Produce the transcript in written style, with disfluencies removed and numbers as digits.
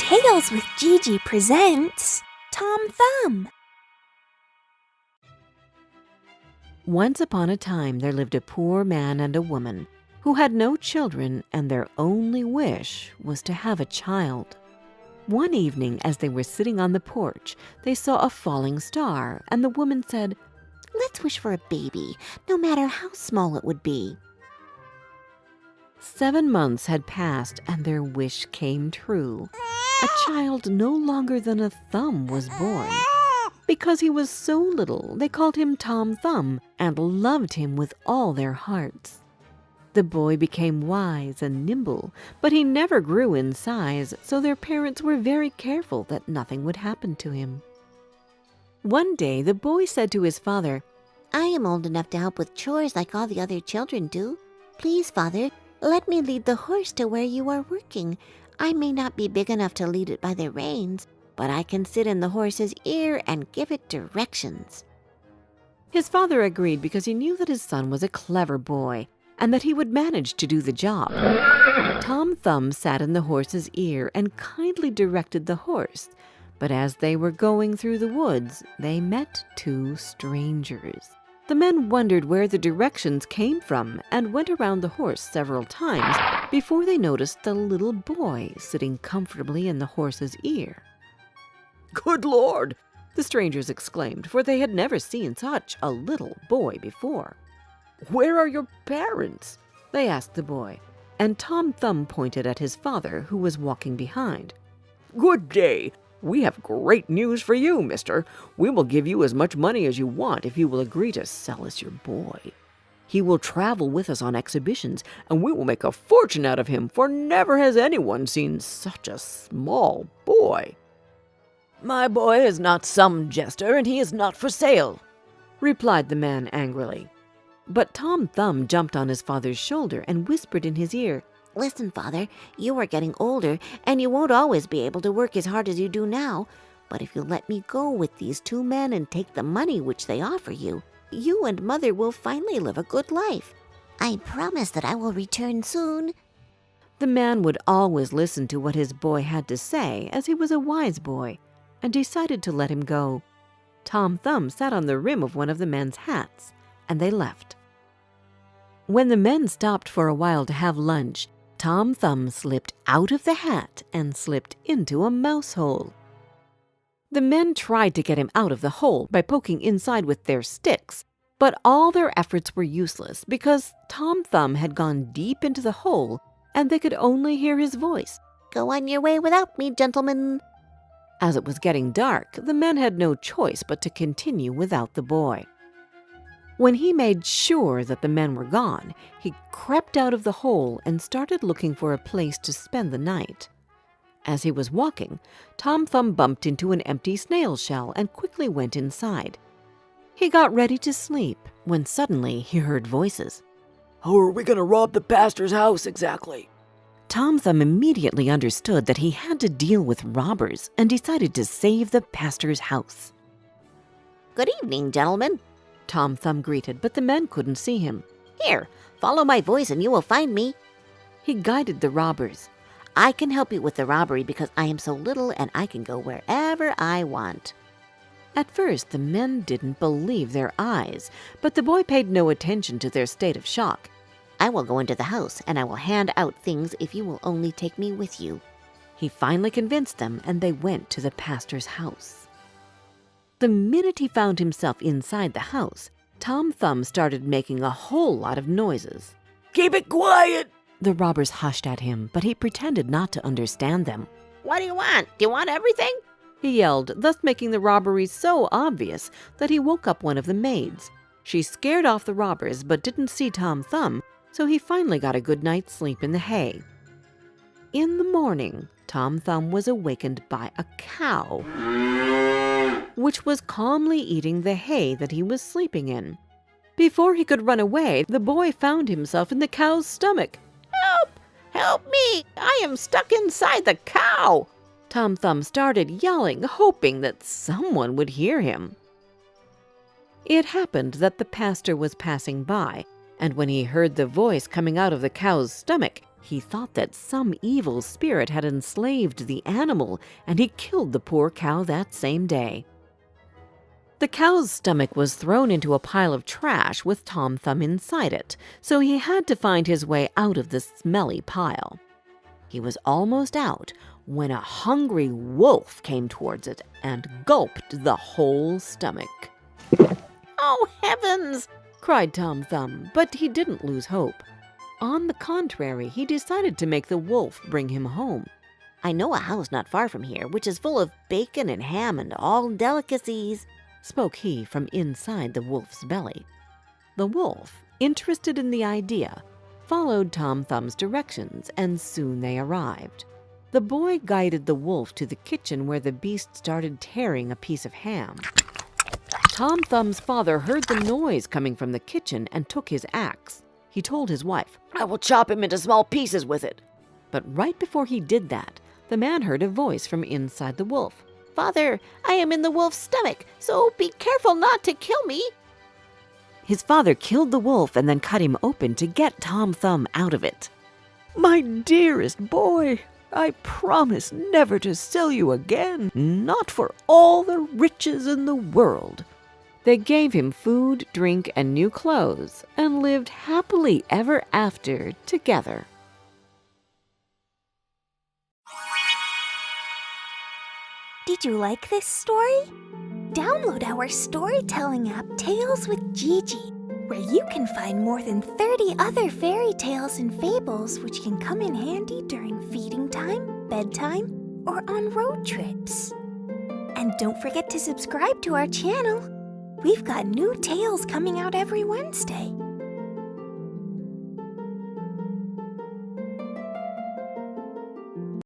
Tales with Gigi presents Tom Thumb. Once upon a time there lived a poor man and a woman who had no children, and their only wish was to have a child. One evening, as they were sitting on the porch, they saw a falling star, and the woman said, "Let's wish for a baby, no matter how small it would be." 7 months had passed, and their wish came true. A child no longer than a thumb was born. Because he was so little, they called him Tom Thumb and loved him with all their hearts. The boy became wise and nimble, but he never grew in size, so their parents were very careful that nothing would happen to him. One day, the boy said to his father, "I am old enough to help with chores like all the other children do. Please, Father, let me lead the horse to where you are working. I may not be big enough to lead it by the reins, but I can sit in the horse's ear and give it directions." His father agreed because he knew that his son was a clever boy and that he would manage to do the job. Tom Thumb sat in the horse's ear and kindly directed the horse, but as they were going through the woods, they met 2 strangers. The men wondered where the directions came from and went around the horse several times before they noticed the little boy sitting comfortably in the horse's ear. "Good Lord!" the strangers exclaimed, for they had never seen such a little boy before. "Where are your parents?" they asked the boy, and Tom Thumb pointed at his father, who was walking behind. "Good day! We have great news for you, mister. We will give you as much money as you want if you will agree to sell us your boy. He will travel with us on exhibitions, and we will make a fortune out of him, for never has anyone seen such a small boy." "My boy is not some jester, and he is not for sale," replied the man angrily. But Tom Thumb jumped on his father's shoulder and whispered in his ear, "Listen, Father, you are getting older, and you won't always be able to work as hard as you do now. But if you let me go with these 2 men and take the money which they offer you, you and Mother will finally live a good life. I promise that I will return soon." The man would always listen to what his boy had to say, as he was a wise boy, and decided to let him go. Tom Thumb sat on the rim of one of the men's hats, and they left. When the men stopped for a while to have lunch, Tom Thumb slipped out of the hat and slipped into a mouse hole. The men tried to get him out of the hole by poking inside with their sticks, but all their efforts were useless because Tom Thumb had gone deep into the hole and they could only hear his voice. "Go on your way without me, gentlemen." As it was getting dark, the men had no choice but to continue without the boy. When he made sure that the men were gone, he crept out of the hole and started looking for a place to spend the night. As he was walking, Tom Thumb bumped into an empty snail shell and quickly went inside. He got ready to sleep when suddenly he heard voices. "How are we going to rob the pastor's house exactly?" Tom Thumb immediately understood that he had to deal with robbers and decided to save the pastor's house. "Good evening, gentlemen," Tom Thumb greeted, but the men couldn't see him. "Here, follow my voice and you will find me." He guided the robbers. "I can help you with the robbery because I am so little and I can go wherever I want." At first, the men didn't believe their eyes, but the boy paid no attention to their state of shock. "I will go into the house and I will hand out things if you will only take me with you." He finally convinced them, and they went to the pastor's house. The minute he found himself inside the house, Tom Thumb started making a whole lot of noises. "Keep it quiet!" The robbers hushed at him, but he pretended not to understand them. "What do you want? Do you want everything?" He yelled, thus making the robbery so obvious that he woke up one of the maids. She scared off the robbers but didn't see Tom Thumb, so he finally got a good night's sleep in the hay. In the morning, Tom Thumb was awakened by a cow, which was calmly eating the hay that he was sleeping in. Before he could run away, the boy found himself in the cow's stomach. "Help! Help me! I am stuck inside the cow!" Tom Thumb started yelling, hoping that someone would hear him. It happened that the pastor was passing by, and when he heard the voice coming out of the cow's stomach, He thought that some evil spirit had enslaved the animal, and he killed the poor cow that same day. The cow's stomach was thrown into a pile of trash with Tom Thumb inside it, so he had to find his way out of the smelly pile. He was almost out when a hungry wolf came towards it and gulped the whole stomach. "Oh, heavens!" cried Tom Thumb, but he didn't lose hope. On the contrary, he decided to make the wolf bring him home. I know a house not far from here, which is full of bacon and ham and all delicacies," spoke he from inside the wolf's belly. The wolf, interested in the idea, followed Tom Thumb's directions, and soon they arrived. The boy guided the wolf to the kitchen where the beast started tearing a piece of ham. Tom Thumb's father heard the noise coming from the kitchen and took his axe. He told his wife, I will chop him into small pieces with it. but right before he did that, the man heard a voice from inside the wolf. "Father, I am in the wolf's stomach, so be careful not to kill me." His father killed the wolf and then cut him open to get Tom Thumb out of it. My dearest boy, I promise never to sell you again, not for all the riches in the world. They gave him food, drink, and new clothes, and lived happily ever after together. Did you like this story? Download our storytelling app, Tales with Gigi, where you can find more than 30 other fairy tales and fables which can come in handy during feeding time, bedtime, or on road trips. And don't forget to subscribe to our channel. We've got new tales coming out every Wednesday.